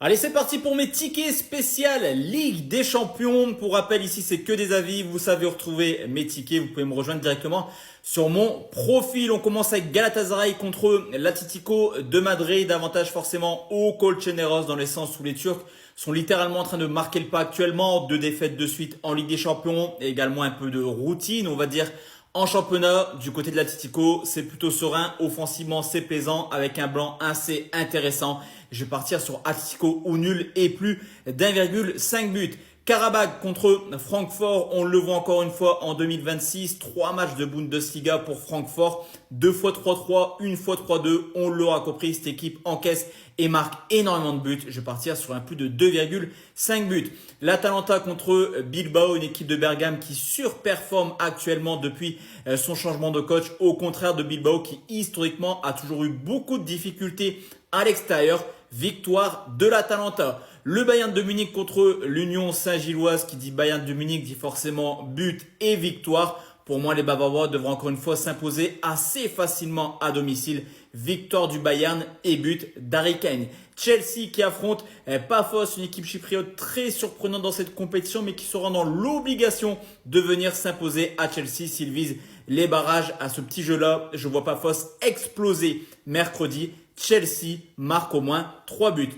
Allez, c'est parti pour mes tickets spécial Ligue des Champions. Pour rappel, ici, c'est que des avis. Vous savez retrouver mes tickets. Vous pouvez me rejoindre directement sur mon profil. On commence avec Galatasaray contre l'Atlético de Madrid. Avantage forcément au Colchoneros dans le sens où les Turcs sont littéralement en train de marquer le pas actuellement. 2 défaites de suite en Ligue des Champions et également un peu de routine, on va dire. En championnat, du côté de l'Atlético, c'est plutôt serein. Offensivement, c'est plaisant avec un blanc assez intéressant. Je vais partir sur Atlético ou nul et plus d'1,5 but. Karabakh contre Francfort, on le voit encore une fois en 2026. 3 matchs de Bundesliga pour Francfort. 2 fois 3-3, 1 fois 3-2. On l'aura compris, cette équipe encaisse et marque énormément de buts. Je vais partir sur un plus de 2,5 buts. L'Atalanta contre Bilbao, une équipe de Bergame qui surperforme actuellement depuis son changement de coach. Au contraire de Bilbao qui historiquement a toujours eu beaucoup de difficultés à l'extérieur. Victoire de l'Atalanta. Le Bayern de Munich contre l'Union Saint-Gilloise, qui dit Bayern de Munich dit forcément but et victoire. Pour moi, les Bavarois devront encore une fois s'imposer assez facilement à domicile. Victoire du Bayern et but d'Harry Kane. Chelsea qui affronte Paphos, une équipe chypriote très surprenante dans cette compétition, mais qui sera dans l'obligation de venir s'imposer à Chelsea s'ils visent les barrages à ce petit jeu-là. Je vois Paphos exploser mercredi. Chelsea marque au moins 3 buts.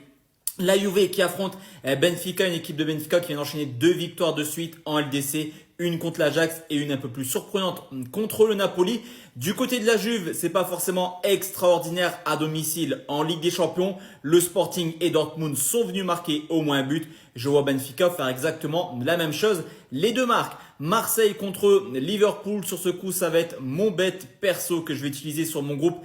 La Juve qui affronte Benfica, une équipe de Benfica qui vient d'enchaîner 2 victoires de suite en LDC, une contre l'Ajax et une un peu plus surprenante contre le Napoli. Du côté de la Juve, c'est pas forcément extraordinaire à domicile en Ligue des Champions. Le Sporting et Dortmund sont venus marquer au moins un but. Je vois Benfica faire exactement la même chose. Les deux marques. Marseille contre Liverpool. Sur ce coup, ça va être mon bet perso que je vais utiliser sur mon groupe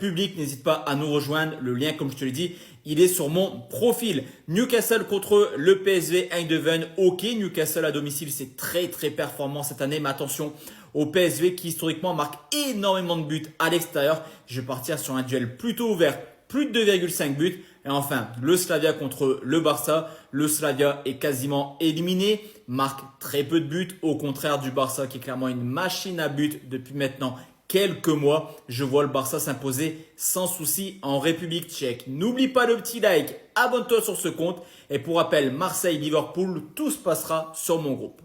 public. N'hésite pas à nous rejoindre. Le lien, comme je te l'ai dit, il est sur mon profil. Newcastle contre le PSV Eindhoven. Ok, Newcastle à domicile, c'est très performant cette année. Mais attention au PSV qui historiquement marque énormément de buts à l'extérieur. Je vais partir sur un duel plutôt ouvert. Plus de 2,5 buts. Et enfin, le Slavia contre le Barça. Le Slavia est quasiment éliminé, marque très peu de buts, au contraire du Barça qui est clairement une machine à buts depuis maintenant quelques mois. Je vois le Barça s'imposer sans souci en République tchèque. N'oublie pas le petit like, abonne-toi sur ce compte. Et pour rappel, Marseille-Liverpool, tout se passera sur mon groupe.